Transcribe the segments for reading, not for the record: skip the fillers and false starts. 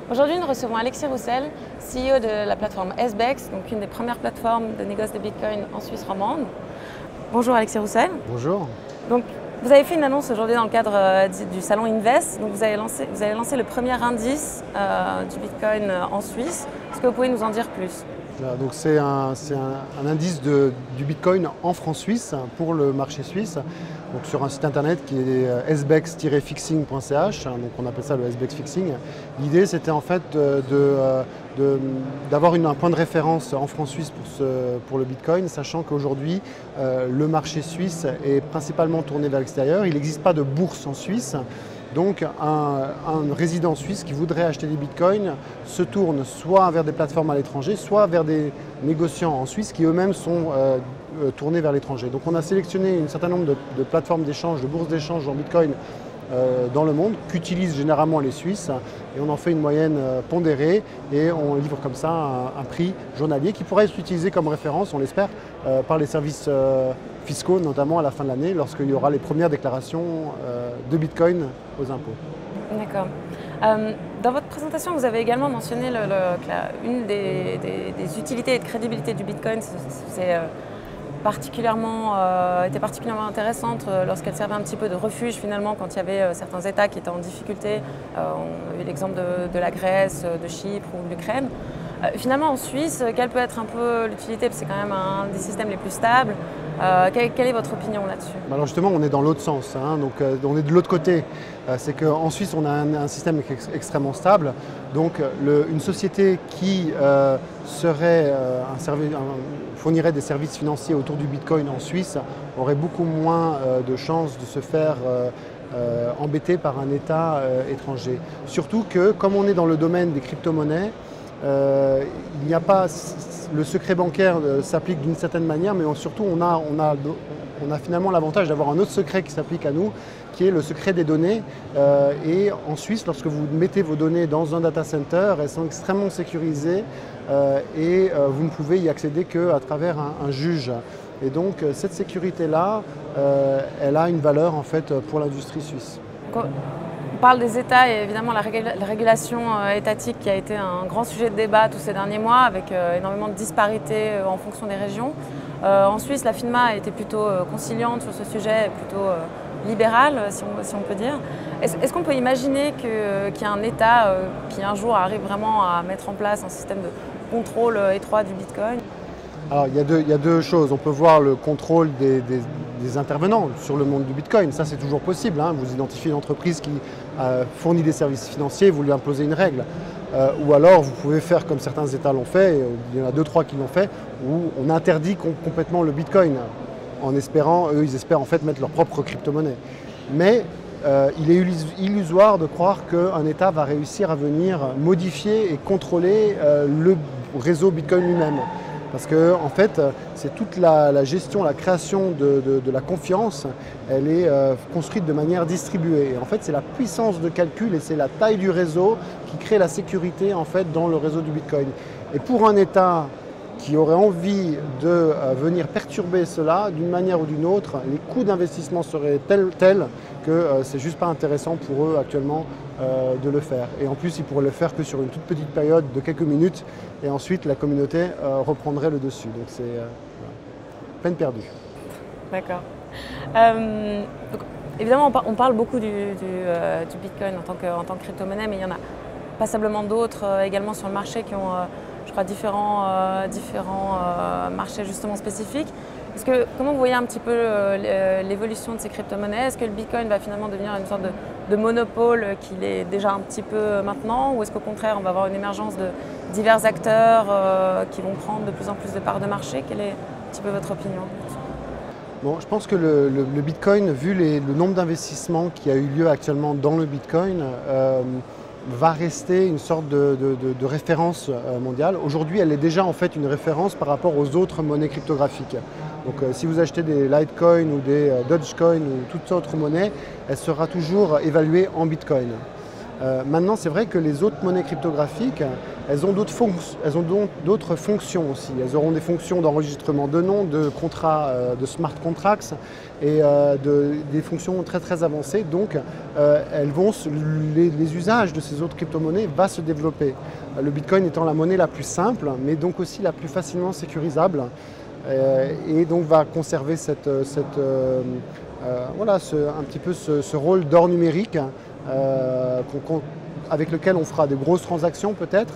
Aujourd'hui, nous recevons Alexis Roussel, CEO de la plateforme SBEX, donc une des premières plateformes de négoce de Bitcoin en Suisse romande. Bonjour Alexis Roussel. Bonjour. Donc, vous avez fait une annonce aujourd'hui dans le cadre du salon Invest. Donc, vous avez lancé le premier indice du Bitcoin en Suisse. Est-ce que vous pouvez nous en dire plus? Donc c'est un indice du Bitcoin en francs suisses pour le marché suisse. Donc sur un site internet qui est sbex-fixing.ch, donc on appelle ça le SBEX Fixing. L'idée c'était en fait d'avoir un point de référence en francs suisses pour le Bitcoin, sachant qu'aujourd'hui le marché suisse est principalement tourné vers l'extérieur. Il n'existe pas de bourse en Suisse. Donc un résident suisse qui voudrait acheter des bitcoins se tourne soit vers des plateformes à l'étranger, soit vers des négociants en Suisse qui eux-mêmes sont tournés vers l'étranger. Donc on a sélectionné un certain nombre de plateformes d'échange, de bourses d'échange en bitcoin dans le monde, qu'utilisent généralement les Suisses, et on en fait une moyenne pondérée et on livre comme ça un prix journalier qui pourrait être utilisé comme référence, on l'espère, par les services fiscaux, notamment à la fin de l'année, lorsqu'il y aura les premières déclarations de Bitcoin aux impôts. D'accord. Dans votre présentation, vous avez également mentionné une des utilités et de crédibilité du Bitcoin, était particulièrement intéressante lorsqu'elle servait un petit peu de refuge finalement quand il y avait certains États qui étaient en difficulté. On a eu l'exemple de la Grèce, de Chypre ou de l'Ukraine. Finalement en Suisse, quelle peut être un peu l'utilité? Parce que c'est quand même un des systèmes les plus stables. Quelle est votre opinion là-dessus? Alors justement, on est dans l'autre sens, donc on est de l'autre côté. C'est qu'en Suisse, on a un système extrêmement stable. Donc une société qui fournirait des services financiers autour du Bitcoin en Suisse aurait beaucoup moins de chances de se faire embêter par un État étranger. Surtout que, comme on est dans le domaine des crypto-monnaies, il n'y a pas, le secret bancaire s'applique d'une certaine manière, mais surtout on a finalement l'avantage d'avoir un autre secret qui s'applique à nous, qui est le secret des données. Et en Suisse, lorsque vous mettez vos données dans un data center, elles sont extrêmement sécurisées et vous ne pouvez y accéder qu'à travers un juge. Et donc cette sécurité-là, elle a une valeur en fait pour l'industrie suisse. On parle des États et évidemment la régulation étatique qui a été un grand sujet de débat tous ces derniers mois avec énormément de disparités en fonction des régions. En Suisse, la FINMA a été plutôt conciliante sur ce sujet, plutôt libérale si on peut dire. Est-ce qu'on peut imaginer qu'il y a un État qui un jour arrive vraiment à mettre en place un système de contrôle étroit du Bitcoin? Alors il y a deux choses. On peut voir le contrôle des intervenants sur le monde du Bitcoin. Ça, c'est toujours possible. Vous identifiez une entreprise qui fournit des services financiers, vous lui imposez une règle. Ou alors, vous pouvez faire comme certains États l'ont fait, il y en a 2-3 qui l'ont fait, où on interdit complètement le Bitcoin, en espérant, eux, ils espèrent en fait mettre leur propre crypto-monnaie. Mais il est illusoire de croire qu'un État va réussir à venir modifier et contrôler le réseau Bitcoin lui-même. Parce que en fait, c'est toute la gestion, la création de la confiance, elle est construite de manière distribuée. Et en fait, c'est la puissance de calcul et c'est la taille du réseau qui crée la sécurité en fait dans le réseau du Bitcoin. Et pour un État qui aurait envie de venir perturber cela d'une manière ou d'une autre, les coûts d'investissement seraient tels que c'est juste pas intéressant pour eux actuellement de le faire. Et en plus, ils pourraient le faire que sur une toute petite période de quelques minutes et ensuite la communauté reprendrait le dessus. Donc c'est peine perdue. D'accord. Évidemment, on parle beaucoup du Bitcoin en tant que crypto-monnaie, mais il y en a passablement d'autres également sur le marché qui ont je crois, différents marchés justement spécifiques. Comment vous voyez un petit peu l'évolution de ces crypto-monnaies? Est-ce que le Bitcoin va finalement devenir une sorte de monopole qu'il est déjà un petit peu maintenant? Ou est-ce qu'au contraire, on va avoir une émergence de divers acteurs qui vont prendre de plus en plus de parts de marché? Quelle est un petit peu votre opinion? Bon, je pense que le Bitcoin, vu le nombre d'investissements qui a eu lieu actuellement dans le Bitcoin, va rester une sorte de référence mondiale. Aujourd'hui, elle est déjà en fait une référence par rapport aux autres monnaies cryptographiques. Donc si vous achetez des Litecoin ou des Dogecoin ou toute autre monnaie, elle sera toujours évaluée en Bitcoin. Maintenant, c'est vrai que les autres monnaies cryptographiques, elles ont d'autres fonctions aussi. Elles auront des fonctions d'enregistrement de noms, de contrats, de smart contracts et des fonctions très très avancées. Donc, les usages de ces autres crypto-monnaies vont se développer. Le Bitcoin étant la monnaie la plus simple, mais donc aussi la plus facilement sécurisable, et donc va conserver un petit peu ce rôle d'or numérique avec lequel on fera des grosses transactions peut-être,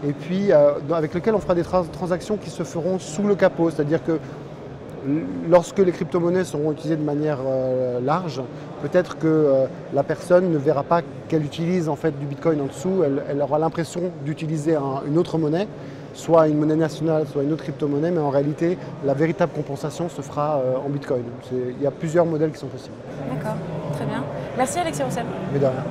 et puis avec lequel on fera des transactions qui se feront sous le capot, c'est-à-dire que lorsque les crypto-monnaies seront utilisées de manière large, peut-être que la personne ne verra pas qu'elle utilise en fait du Bitcoin en dessous, elle aura l'impression d'utiliser une autre monnaie, soit une monnaie nationale, soit une autre crypto-monnaie, mais en réalité, la véritable compensation se fera en Bitcoin. Il y a plusieurs modèles qui sont possibles. D'accord, très bien. Merci Alexis Roussel. Mais de rien.